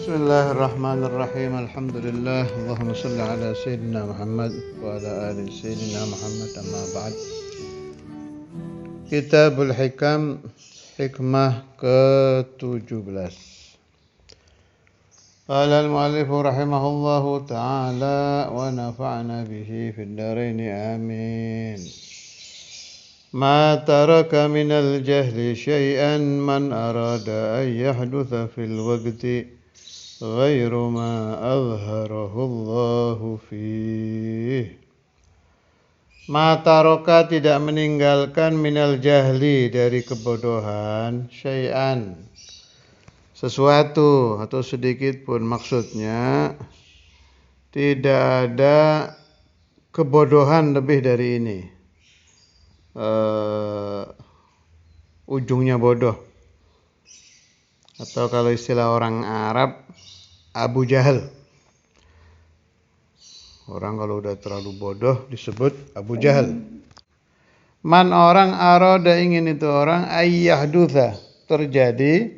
Bismillahirrahmanirrahim. Alhamdulillah. Allahumma salli ala Sayyidina Muhammad wa ala ali Sayyidina Muhammad, amma ba'd. Kitabul Hikam, hikmah ke-17. Qala al-mu'allif rahimahullahu ta'ala wa nafa'na bihi fid dharain amin. Ma taraka minal jahli syai'an man arada an yahdutha fil waqti غير ما أظهره الله فيه. Mataroka tidak meninggalkan minal jahli dari kebodohan syai'an sesuatu atau sedikit pun, maksudnya tidak ada kebodohan lebih dari ini, ujungnya bodoh, atau kalau istilah orang Arab Abu Jahal. Orang kalau udah terlalu bodoh disebut Abu Jahal. Man, orang arada ingin itu orang ayyahdutha, terjadi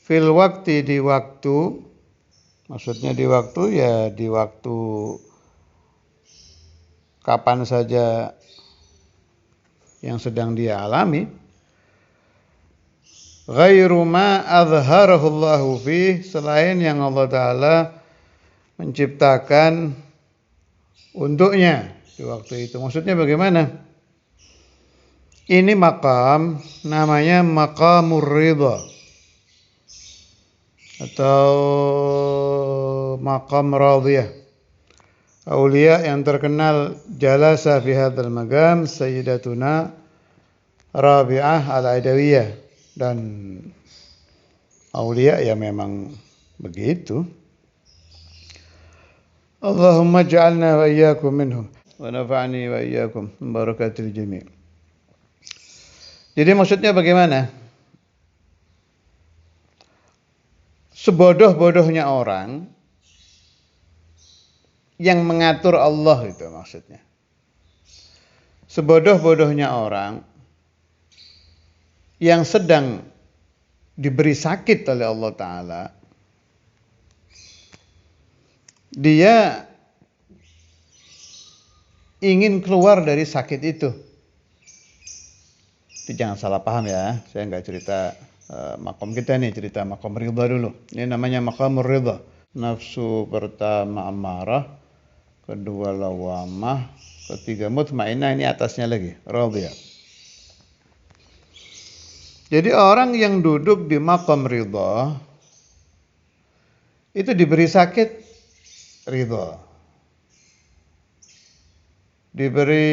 fil wakti, di waktu, maksudnya di waktu ya di waktu kapan saja yang sedang dia alami. Ghairu ma azharahu Allahu fih, selain yang Allah Ta'ala menciptakan untuknya di waktu itu. Maksudnya bagaimana? Ini makam, namanya maqamur ridha atau maqam radhiyah. Aulia yang terkenal jalasa fi hadzal maqam Sayyidatuna Rabi'ah al-Adawiyah. Dan aulia ya memang begitu. Allahumma ja'alna wa iyyakum minhum wa nafa'ni wa iyyakum min barakatil jami'. Jadi maksudnya bagaimana? Sebodoh-bodohnya orang yang mengatur Allah, itu maksudnya. Sebodoh-bodohnya orang yang sedang diberi sakit oleh Allah Ta'ala, dia ingin keluar dari sakit itu. Itu jangan salah paham ya, saya nggak cerita makom kita nih, cerita makom ridha dulu. Ini namanya makamur ridha. Nafsu pertama amarah, kedua lawamah, ketiga mutmainah, ini atasnya lagi radhiyah. Jadi orang yang duduk di maqam ridha itu diberi sakit ridha, diberi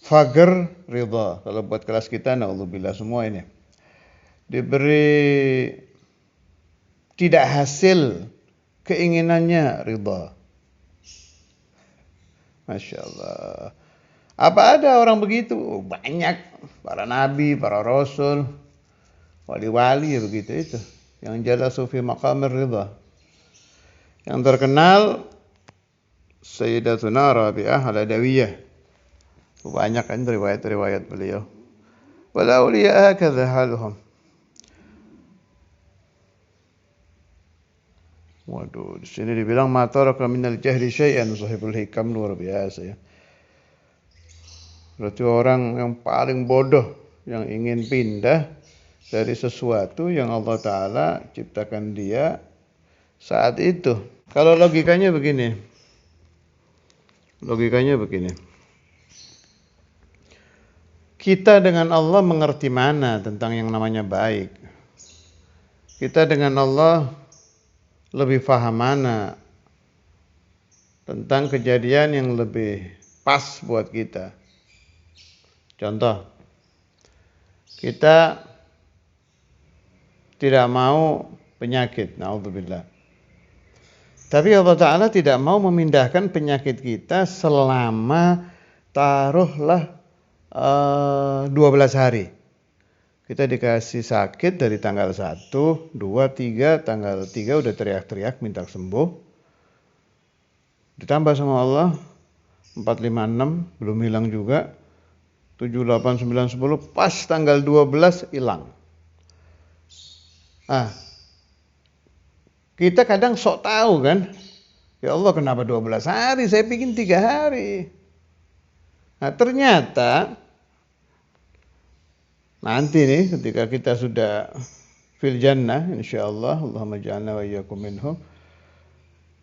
fager ridha. Kalau buat kelas kita, naudzubillah semua ini, diberi tidak hasil keinginannya ridha. Masya Allah. Apa ada orang begitu? Banyak. Para nabi, para rasul, wali-wali ya begitu itu. Yang jalasu fi maqamir ridha. Yang terkenal Sayyidatuna Rabi'ah al-Adawiyah. Banyak kan riwayat-riwayat beliau. Wal awliya hakadha haluhum. Waduh, di sini dibilang ma taraka minal jahli syai'an, sahibul hikam, luar biasa ya. Berarti orang yang paling bodoh yang ingin pindah dari sesuatu yang Allah Ta'ala ciptakan dia saat itu. Kalau logikanya begini. Kita dengan Allah mengerti mana tentang yang namanya baik. Kita dengan Allah lebih paham mana tentang kejadian yang lebih pas buat kita. Contoh, kita tidak mau penyakit, naudzubillah. Tapi Allah Ta'ala tidak mau memindahkan penyakit kita selama taruhlah 12 hari. Kita dikasih sakit dari tanggal 1, 2, 3, tanggal 3 udah teriak-teriak minta sembuh. Ditambah sama Allah 4, 5, 6 belum hilang juga. 7, 8, 9, 10 pas tanggal 12 hilang. Ah, kita kadang sok tahu kan, ya Allah kenapa 12 hari, saya bikin 3 hari. Nah ternyata nanti nih ketika kita sudah fil jannah insyaallah, Allahumma ja'alna wa iyyakum minhum,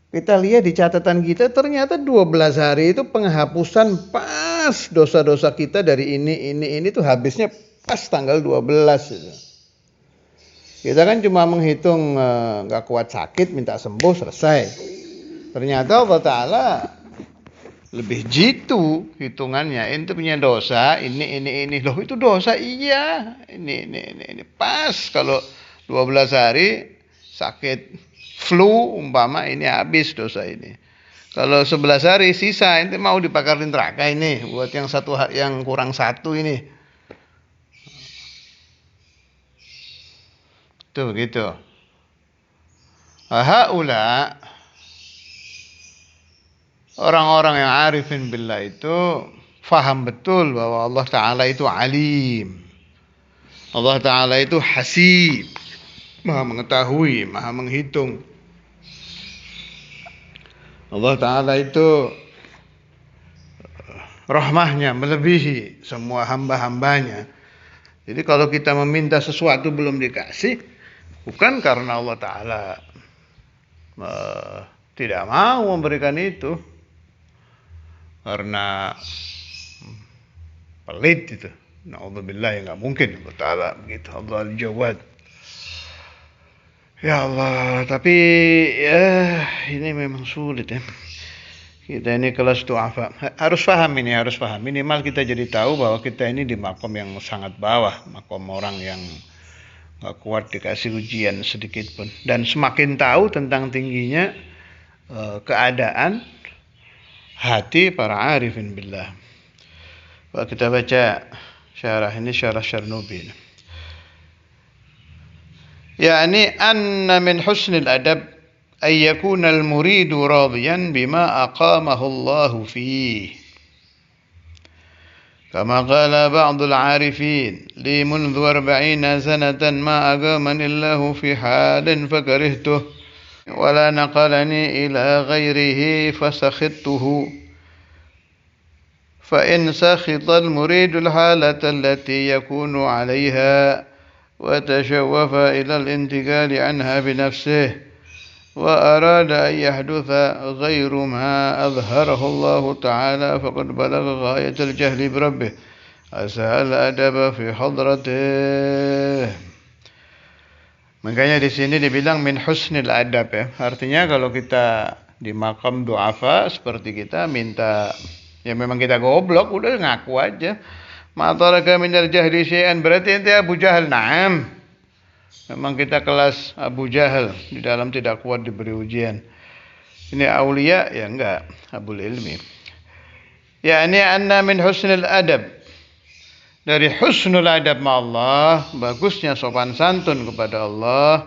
kita lihat di catatan kita ternyata 12 hari itu penghapusan pas dosa-dosa kita dari ini tuh habisnya pas tanggal 12 gitu. Kita kan cuma menghitung nggak kuat sakit minta sembuh selesai. Ternyata Allah Ta'ala lebih jitu hitungannya. Ente punya dosa ini loh, itu dosa iya. Ini pas kalau 12 hari sakit flu umpama ini habis dosa ini. Kalau 11 hari sisa ente mau dibakar di neraka ini buat yang yang kurang satu ini. Tuh gitu. Haula orang-orang yang arifin billah itu faham betul bahwa Allah Ta'ala itu alim. Allah Ta'ala itu hasib. Maha mengetahui, maha menghitung. Allah Ta'ala itu rahmahnya melebihi semua hamba-hambanya. Jadi kalau kita meminta sesuatu belum dikasih, bukan karena Allah Ta'ala tidak mau memberikan itu, karena pelit itu. Na'udzubillah, ya nggak mungkin Allah Ta'ala begitu. Allah al-Jawad. Ya Allah, tapi ya ini memang sulit ya. Kita ini kelas du'afa. Harus paham ini, harus paham. Minimal kita jadi tahu bahwa kita ini di makom yang sangat bawah. Makom orang yang gak kuat dikasih ujian sedikit pun. Dan semakin tahu tentang tingginya keadaan hati para arifin billah. Kita baca syarah ini, syarah Syarnubi. Yani anna min husnil adab أن يكون المريد راضيا بما أقامه الله فيه كما قال بعض العارفين لي منذ 40 سنة ما أقامني الله في حال فكرهته ولا نقلني إلى غيره فسخطته فإن سخط المريد الحالة التي يكون عليها وتشوف إلى الانتقال عنها بنفسه وأراد أن يحدث غير ما أظهره الله تعالى فقد بلغ غاية الجهل بربه أساء الأدب في حضرته. Makanya di sini dibilang min husnil adab ya. Artinya kalau kita di makam du'afa seperti kita minta, ya memang kita goblok, udah ngaku aja. Ma'taraka minal jahli syai'an, berarti ente Abu Jahal. Naam. Memang kita kelas Abu Jahal, di dalam tidak kuat diberi ujian. Ini aulia ya enggak, Abul Ilmi. Ya ini anna min husnul adab. Dari husnul adab ma Allah, bagusnya sopan santun kepada Allah,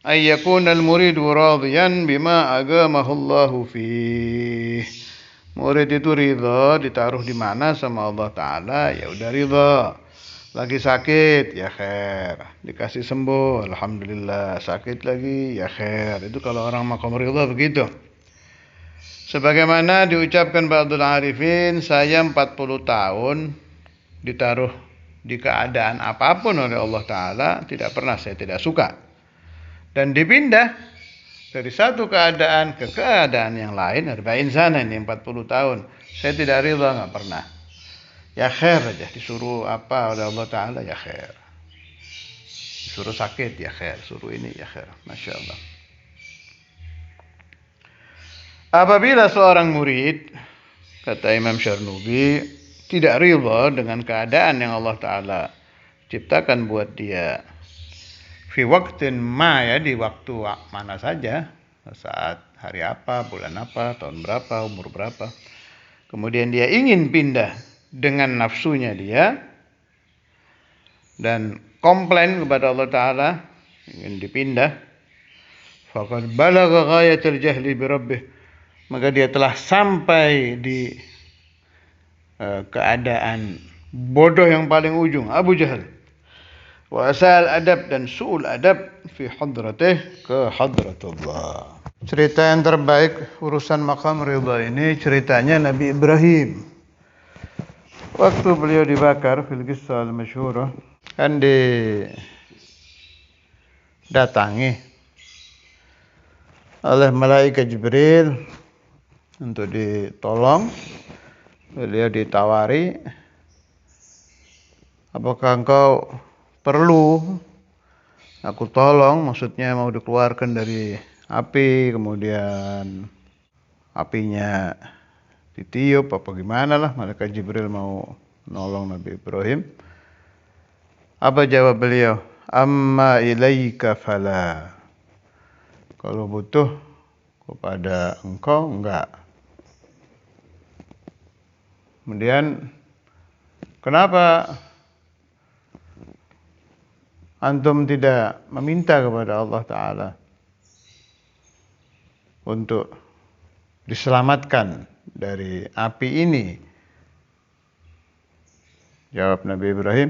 ayyakunal muridu radiyan bima agamahu Allahu fih. Murid itu ridha ditaruh di mana sama Allah Ta'ala, ya udah ridha. Lagi sakit, ya khair. Dikasih sembuh, alhamdulillah. Sakit lagi, ya khair. Itu kalau orang maqam ridha begitu. Sebagaimana diucapkan Ba'dul Arifin, saya 40 tahun ditaruh di keadaan apapun oleh Allah Ta'ala, tidak pernah saya tidak suka. Dan dipindah dari satu keadaan ke keadaan yang lain, 40 sana ini 40 tahun. Saya tidak ridha, nggak pernah. Ya khair aja, disuruh apa oleh Allah Ta'ala, ya khair. Disuruh sakit, ya khair. Suruh ini, ya khair. Masya Allah. Apabila seorang murid, kata Imam Syarnubi, tidak ridha dengan keadaan yang Allah Ta'ala ciptakan buat dia, fi waktin ma, ya di waktu mana saja, saat hari apa, bulan apa, tahun berapa, umur berapa, kemudian dia ingin pindah dengan nafsunya dia dan komplain kepada Allah Ta'ala, ingin dipindah, faqad balagha ghayatal jahli bi rabbih, maka dia telah sampai di keadaan bodoh yang paling ujung, Abu Jahal. wa asal adab dan su'ul adab fi hadratih ke hadratullah. Cerita yang terbaik urusan maqam ridha ini ceritanya Nabi Ibrahim. Waktu beliau dibakar fil qissah al-masyhurah kan didatangi oleh malaikat Jibril untuk ditolong. Beliau ditawari, apakah engkau perlu aku tolong, maksudnya mau dikeluarkan dari api, kemudian apinya ditiup, apa gimana lah, malaikat Jibril mau nolong Nabi Ibrahim. Apa jawab beliau? Amma ilaika fala. Kalau butuh kepada engkau, enggak. Kemudian, kenapa antum tidak meminta kepada Allah Ta'ala untuk diselamatkan dari api ini? Jawab Nabi Ibrahim,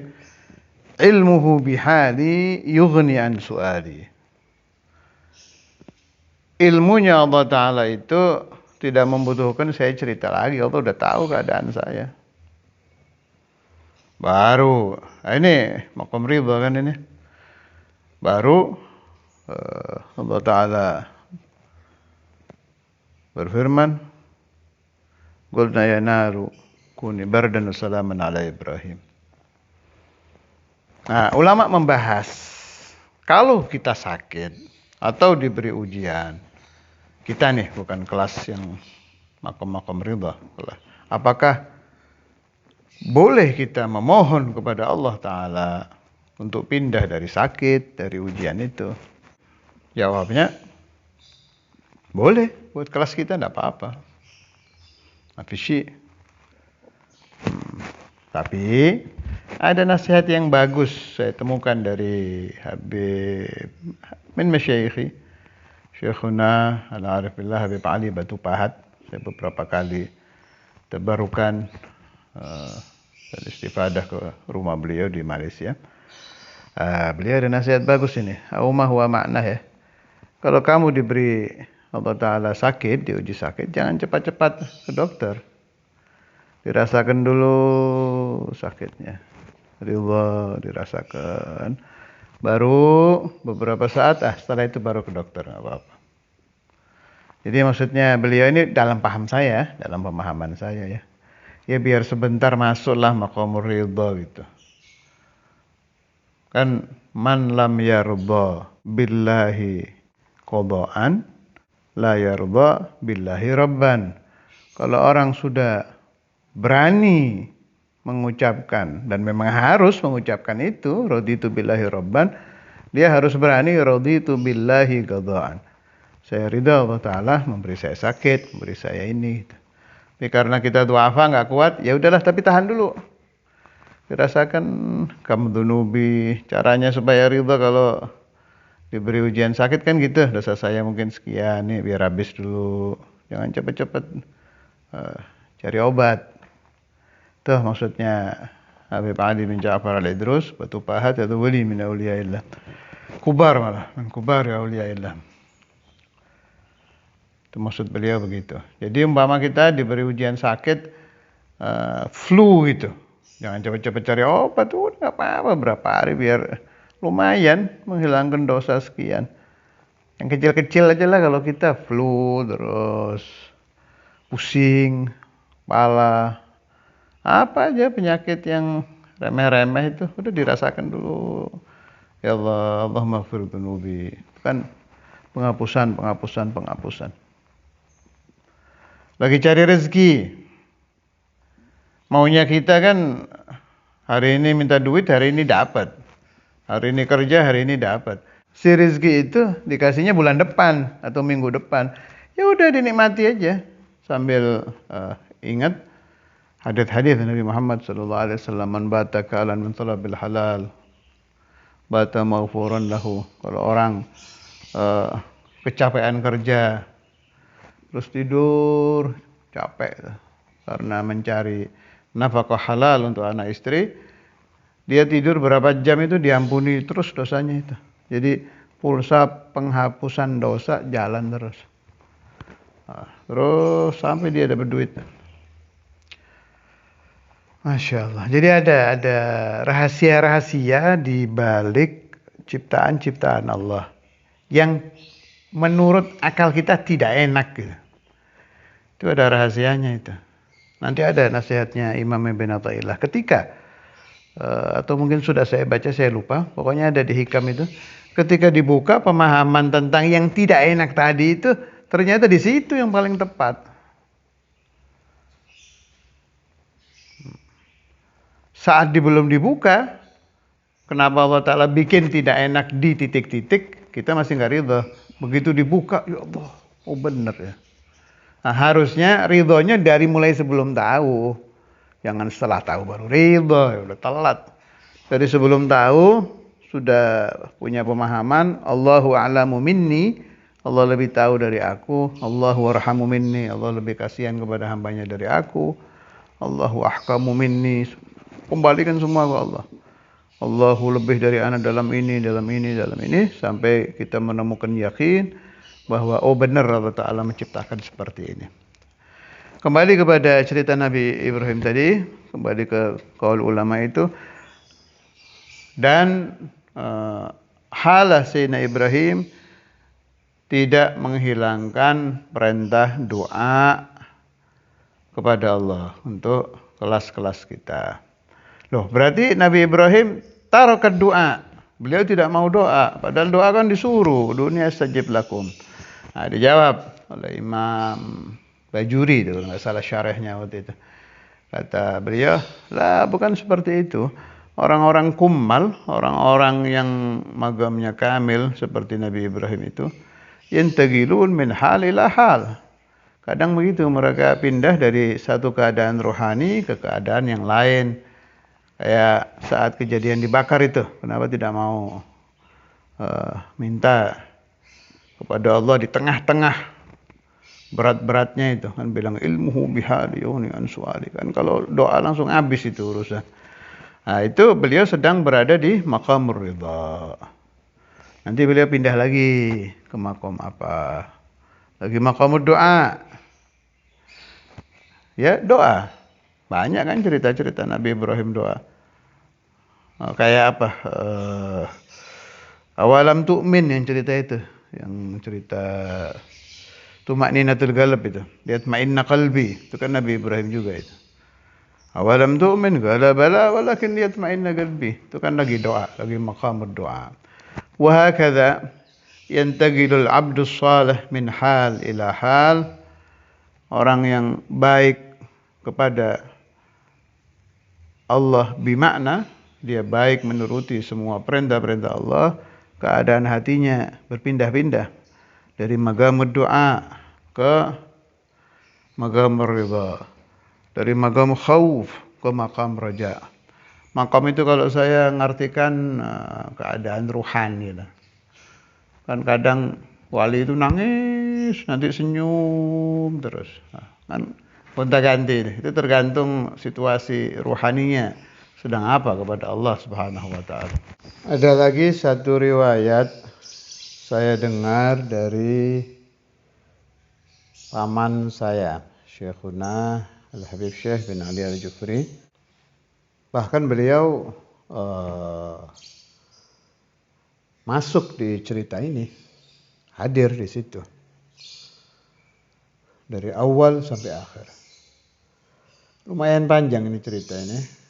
ilmuhu bihali yughni an su'ali. Ilmunya Allah Ta'ala itu tidak membutuhkan saya cerita lagi. Allah udah tahu keadaan saya. Baru, ini maqam ridha kan ini. Baru Allah Ta'ala berfirman, qulna ya naru kuni bardan wa salaman ala Ibrahim. Nah, ulama membahas, kalau kita sakit atau diberi ujian, kita nih bukan kelas yang maqam ridha, apakah boleh kita memohon kepada Allah Ta'ala untuk pindah dari sakit, dari ujian itu? Jawabnya, boleh. Buat kelas kita tidak apa-apa. Tapi ada nasihat yang bagus saya temukan dari Habib min masyayikhi Syekhuna Al-Arif Billah Habib Ali Batu Pahat. Saya beberapa kali tabarukan dan istifadah ke rumah beliau di Malaysia. Beliau ada nasihat bagus ini. Aumah wa makna ya. Kalau kamu diberi Allah Ta'ala sakit, diuji sakit, jangan cepat-cepat ke dokter. Dirasakan dulu sakitnya. Ridha dirasakan. Baru beberapa saat, setelah itu baru ke dokter, nggak apa-apa. Jadi maksudnya beliau ini dalam paham saya, dalam pemahaman saya ya. Ya biar sebentar masuklah maqamur ridha gitu. Kan man lam yarda billahi qada'an la yarda billahi rabban. Kalau orang sudah berani mengucapkan, dan memang harus mengucapkan itu, raditu billahi rabban, dia harus berani raditu billahi qada'an. Saya ridha Allah Ta'ala memberi saya sakit, memberi saya ini. Tapi karena kita duafa nggak kuat, ya udahlah, tapi tahan dulu. Dirasakan kamu dunubi, caranya supaya ridha kalau diberi ujian sakit kan gitu. Dosa saya mungkin sekian nih, biar habis dulu. Jangan cepet-cepet cari obat. Tuh maksudnya Habib Ali bin Ja'far al-Idrus, Batu Pahat, atau wali min awliyaillah. Kubar malah, min kubar ya awliyaillah. Itu maksud beliau begitu. Jadi umpama kita diberi ujian sakit, flu gitu. Jangan cepet-cepet cari obat, tuh nggak apa-apa, berapa hari biar lumayan menghilangkan dosa sekian. Yang kecil-kecil aja lah, kalau kita flu terus pusing, kepala, apa aja penyakit yang remeh-remeh itu udah dirasakan dulu. Ya Allah, Allahumma ighfir dzunubi. Kan penghapusan. Lagi cari rezeki. Maunya kita kan hari ini minta duit, hari ini dapat. Hari ini kerja, hari ini dapat. Si rezeki itu dikasihnya bulan depan atau minggu depan. Ya udah dinikmati aja sambil ingat hadis-hadis Nabi Muhammad sallallahu alaihi wasallam, man bata kalan min talabil halal bata maghfuran lahu. Kalau orang kecapean kerja terus tidur capek karena mencari nafkah halal untuk anak istri, Dia tidur berapa jam itu diampuni terus dosanya itu. Jadi pulsa penghapusan dosa jalan terus. Nah, terus sampai dia dapat duit. Masya Allah. Jadi ada rahasia-rahasia di balik ciptaan-ciptaan Allah yang menurut akal kita tidak enak gitu. Itu ada rahasianya itu. Nanti ada nasihatnya Imam Ibn Athaillah ketika atau mungkin sudah saya baca, saya lupa. Pokoknya ada di Hikam itu. Ketika dibuka pemahaman tentang yang tidak enak tadi itu, ternyata di situ yang paling tepat. Saat belum dibuka, kenapa Allah Ta'ala bikin tidak enak di titik-titik, kita masih nggak ridho. Begitu dibuka, ya Allah, oh bener ya. Nah, harusnya ridhonya dari mulai sebelum tahu. Jangan setelah tahu baru ridho, ya udah telat. Dari sebelum tahu, sudah punya pemahaman, Allahu a'lamu minni, Allah lebih tahu dari aku, Allahu arhamu minni, Allah lebih kasihan kepada hambanya dari aku, Allahu ahkamu minni, kembalikan semua ke Allah. Allahu lebih dari anak dalam ini, sampai kita menemukan yakin bahwa oh benar Allah Ta'ala menciptakan seperti ini. Kembali kepada cerita Nabi Ibrahim tadi, kembali ke qaul ulama itu, dan halah Sayyidina Ibrahim tidak menghilangkan perintah doa kepada Allah untuk kelas-kelas kita. Loh, berarti Nabi Ibrahim taruh ke doa. Beliau tidak mau doa, padahal doa kan disuruh, dunia stajib lakum. Nah, dijawab oleh Imam Bajuri itu, kalau nggak salah syarahnya waktu itu. Kata beliau, lah bukan seperti itu. Orang-orang kumal, orang-orang yang magamnya kamil seperti Nabi Ibrahim itu, yantagilun min hal ila hal. Kadang begitu, mereka pindah dari satu keadaan rohani ke keadaan yang lain. Kayak saat kejadian dibakar itu, kenapa tidak mau minta kepada Allah di tengah-tengah berat-beratnya itu, kan bilang ilmuhu bihali yuni an suali, kan kalau doa langsung habis itu urusan. Nah, itu beliau sedang berada di maqamur ridha. Nanti beliau pindah lagi ke maqam apa? Lagi maqamud doa. Ya, doa. Banyak kan cerita-cerita Nabi Ibrahim doa. Kayak apa? Awalam tu'min yang cerita itu, yang cerita tumakninatul qalb itu. Lihat ma'inna qalbi, itu kan Nabi Ibrahim juga itu. Awalam tu'min, qala bala walakin liyatma'inna qalbi. Itu kan lagi doa, lagi maqamud doa. Wa hakadha yantaqilul 'abdus shalih min hal ila hal. Orang yang baik kepada Allah bimakna dia baik menuruti semua perintah-perintah Allah, keadaan hatinya berpindah-pindah dari magamud doa ke magamur ridha, dari magam khauf ke makam raja. Makam itu kalau saya ngartikan keadaan ruhani gitu. Kan kadang wali itu nangis, nanti senyum terus. Kan gonta-ganti, itu tergantung situasi ruhaninya sedang apa kepada Allah Subhanahu wa taala. Ada lagi satu riwayat saya dengar dari paman saya, Syekhuna Al-Habib Syekh bin Ali Al-Jufri. Bahkan beliau masuk di cerita ini, hadir di situ dari awal sampai akhir. Lumayan panjang ini cerita ini.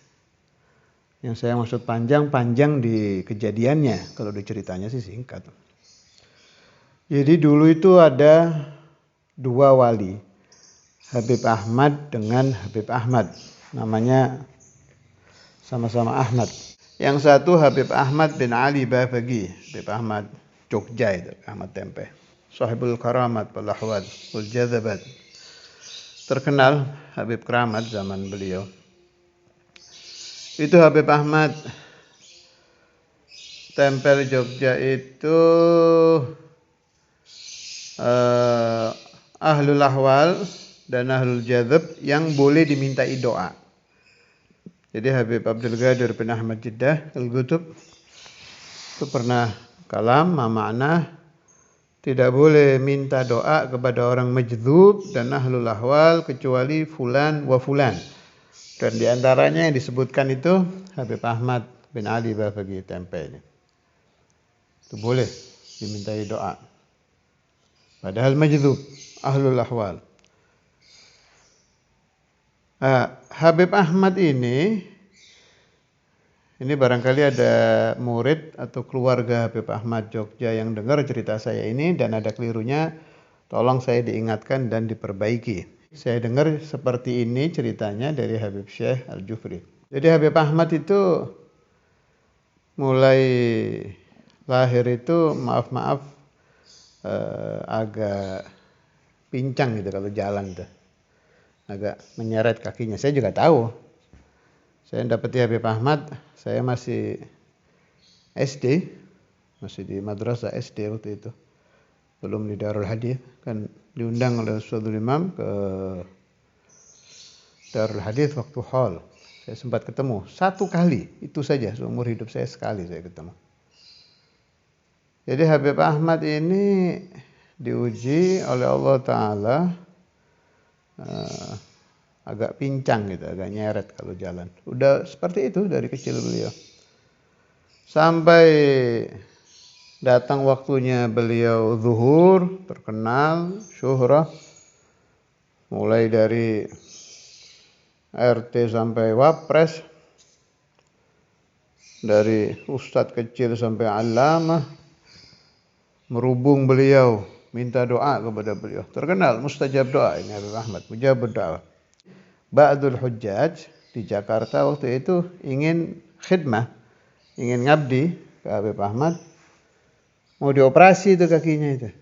Yang saya maksud panjang di kejadiannya, kalau di ceritanya sih singkat. Jadi dulu itu ada dua wali, Habib Ahmad dengan Habib Ahmad, namanya sama-sama Ahmad. Yang satu Habib Ahmad bin Ali Bafagi, Habib Ahmad Jogja itu, Ahmad Tempe, Sahibul Karamat, wal Ahwad, wal Jadzabat. Terkenal Habib Keramat zaman beliau. Itu Habib Ahmad Tempel Jogja itu ahlul ahwal dan ahlul jadzab yang boleh dimintai doa. Jadi Habib Abdul Qadir bin Ahmad Jeddah Al-Qutb itu pernah kalam makna tidak boleh minta doa kepada orang majdzub dan ahlul ahwal kecuali fulan wa fulan. Dan di antaranya yang disebutkan itu Habib Ahmad bin Ali Bafaqi Tempe ini. Itu boleh dimintai doa. Padahal majdzub, ahlul ahwal. Habib Ahmad ini barangkali ada murid atau keluarga Habib Ahmad Jogja yang dengar cerita saya ini dan ada kelirunya, tolong saya diingatkan dan diperbaiki. Saya dengar seperti ini ceritanya dari Habib Syekh Al-Jufri. Jadi Habib Ahmad itu mulai lahir itu maaf agak pincang gitu kalau jalan tuh. Agak menyeret kakinya. Saya juga tahu. Saya dapati Habib Ahmad, saya masih SD, masih di madrasah SD waktu itu. Belum di Darul Hadith, kan diundang oleh Ustadzul Imam ke Darul Hadith waktu haul. Saya sempat ketemu satu kali, itu saja seumur hidup saya sekali saya ketemu. Jadi Habib Ahmad ini diuji oleh Allah Ta'ala agak pincang gitu, agak nyeret kalau jalan. Udah seperti itu dari kecil beliau. Sampai datang waktunya beliau zuhur, terkenal, syuhrah. Mulai dari RT sampai wapres. Dari ustadz kecil sampai alamah. Merubung beliau, minta doa kepada beliau. Terkenal mustajab doa ini Habib Ahmad, mujabud doa. Ba'dul Hujjaj di Jakarta waktu itu ingin khidmah, ingin ngabdi ke Habib Ahmad, mau dioperasi itu kakinya itu.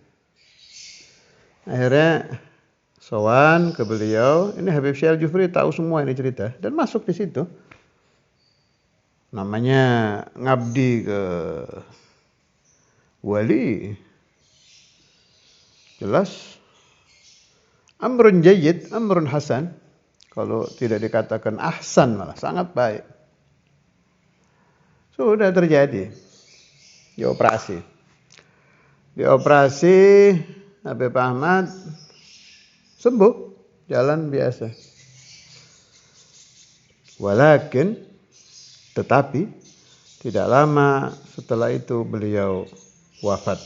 Akhirnya sowan ke beliau, ini Habib Syekh Al-Jufri tahu semua ini cerita dan masuk di situ. Namanya ngabdi ke wali. Jelas amrun jayyid, amrun hasan. Kalau tidak dikatakan ahsan malah sangat baik. Sudah terjadi. Dioperasi. Habib Ahmad sembuh, jalan biasa. Walakin tetapi tidak lama setelah itu beliau wafat.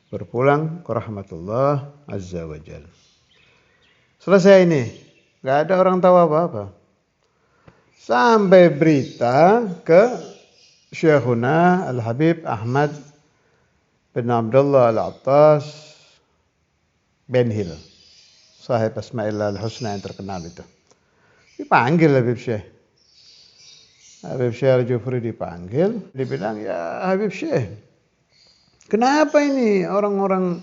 Berpulang ke rahmatullah azza wa jalla. Selesai ini. Gak ada orang tahu apa-apa. Sampai berita ke Syekhuna Al-Habib Ahmad bin Abdullah Al-Attas Ben Hil. Sahib Asma'illah Al-Husna yang terkenal itu. Dipanggil Habib Syekh. Habib Syekh Al-Jufri dipanggil. Dibilang, ya Habib Syekh, kenapa ini orang-orang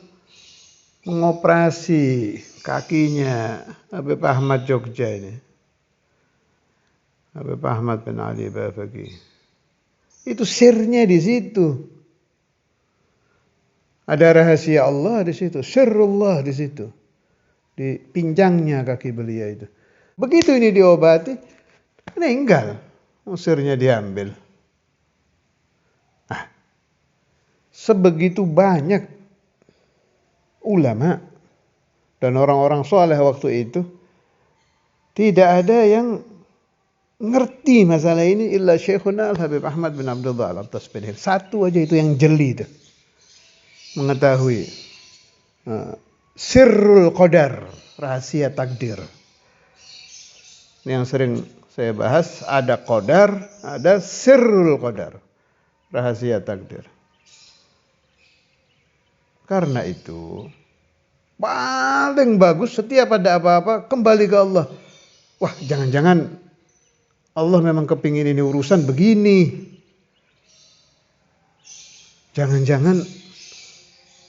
mengoperasi kakinya Habib Ahmad Jogja ini? Habib Ahmad bin Ali Bafaqi. Itu sirnya di situ. Ada rahasia Allah di situ, sirrullah di situ. Di pinjangnya kaki beliau itu. Begitu ini diobati, meninggal. Sirnya diambil. Nah, sebegitu banyak ulama dan orang-orang soleh waktu itu tidak ada yang ngerti masalah ini illa Syekhuna Al-Habib Ahmad bin Abdullah Al-Attas bin Hil. Satu aja itu yang jeli itu. Mengetahui sirrul qadar, rahasia takdir. Ini yang sering saya bahas, ada qadar, ada sirrul qadar, rahasia takdir. Karena itu paling bagus setiap ada apa-apa kembali ke Allah. Wah, jangan-jangan Allah memang kepingin ini urusan begini. Jangan-jangan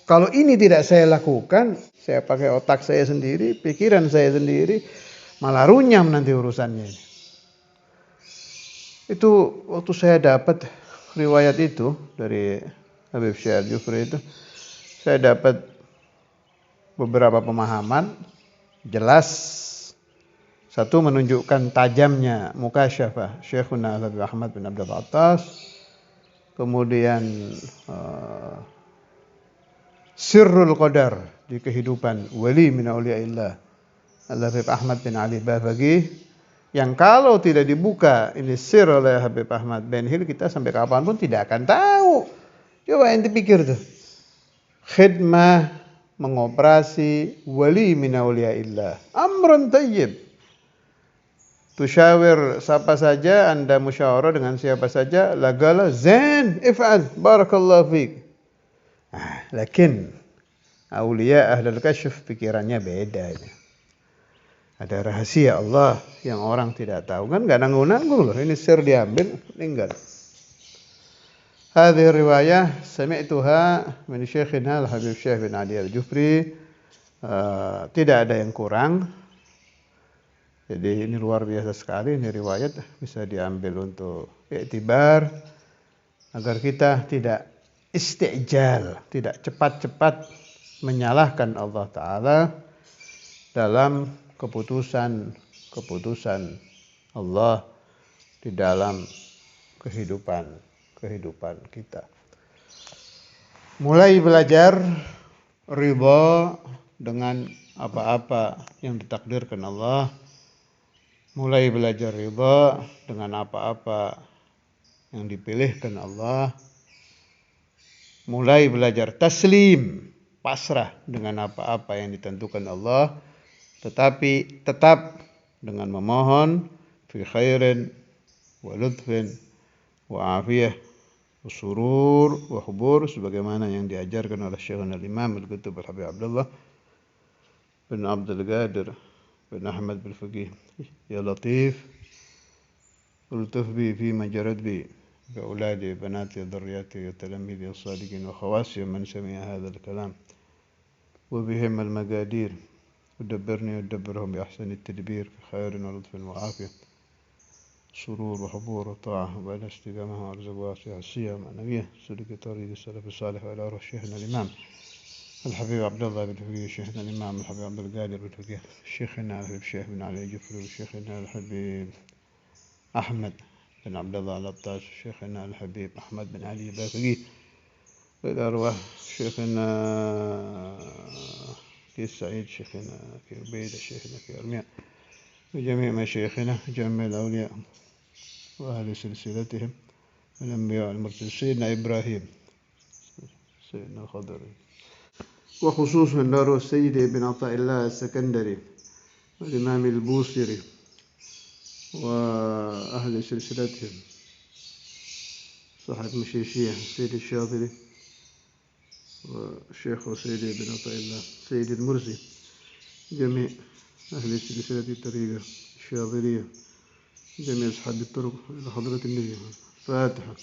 kalau ini tidak saya lakukan, saya pakai otak saya sendiri, pikiran saya sendiri, malah runyam nanti urusannya. Itu waktu saya dapat riwayat itu dari Habib Syekh Al-Jufri itu, saya dapat beberapa pemahaman jelas. Satu, menunjukkan tajamnya mukasyafah Syekhuna Habib Ahmad bin Abdul Attas. Kemudian sirrul qadar di kehidupan wali min auliyaillah Al-Habib Ahmad bin Ali Bafaqih, yang kalau tidak dibuka ini sir oleh Habib Ahmad bin Hil, kita sampai kapanpun tidak akan tahu. Coba ente pikir tuh, khidmah mengoperasi wali min auliyaillah, amrun tayyib. Tusyawir siapa saja, Anda musyawarah dengan siapa saja, lagala zain if'al barakallahu fiik. Lakin aulia ahlul kasyf pikirannya beda. Ada rahasia Allah yang orang tidak tahu, kan enggak nanggung-nanggung loh, ini sir diambil meninggal. Hadhihi riwayah sami'tuha min Syekhina Al-Habib Syekh bin Ali Al-Jufri. Tidak ada yang kurang. Jadi ini luar biasa sekali, ini riwayat bisa diambil untuk iktibar agar kita tidak istijal, tidak cepat-cepat menyalahkan Allah Ta'ala dalam keputusan Allah di dalam kehidupan kita. Mulai belajar ridha dengan apa-apa yang ditakdirkan Allah. Mulai belajar ridha dengan apa-apa yang dipilihkan Allah. Mulai belajar taslim, pasrah dengan apa-apa yang ditentukan Allah. Tetapi tetap dengan memohon fi khairin wa lutfin wa afiyah wa surur wa hubur, sebagaimana yang diajarkan oleh Syekhuna al-Imam Al-Qutb Al-Habib Abdullah bin Abdul Qadir bin Ahmad bin Faqih. Ya Latif ultuf bi fi majarad bi بأولادي بناتي ذرياتي وتلاميذي الصادقين وخواسي من سمع هذا الكلام وبهم المقادير ودبرني ودبرهم بأحسن التدبير بخير ولطف وعافية سرور وحبور وطاعة وبعد استقامة وارزق واسع السيئة معنوية سلك طريق السلف الصالح وإلى روح شيخنا الإمام الحبيب عبد الله بن فقيه، شيخنا الإمام الحبيب عبد القادر بن فقيه، شيخنا الشيخ بن علي الجفري، وشيخنا الحبيب أحمد بن عبد الله العطاس، شيخنا الحبيب أحمد بن علي البافقي، وإلى أرواح شيخنا في السعيد، شيخنا في عبيدة، شيخنا في أرميا، وجميع مشايخنا جميع الأولياء وأهل سلسلتهم الأنبياء المرسلين، سيدنا إبراهيم، سيدنا الخضر، وخصوصا دار السيد ابن عطاء الله السكندري والإمام البوصيري وأهل سلسلتهم صاحب مشيشية سيد الشاطبي والشيخ سيد ابن عطاء الله سيد المرسي، جميع أهل سلسلة الطريقة الشاطبية، جميع أصحاب الطرق إلى حضرة النبي. فاتحة.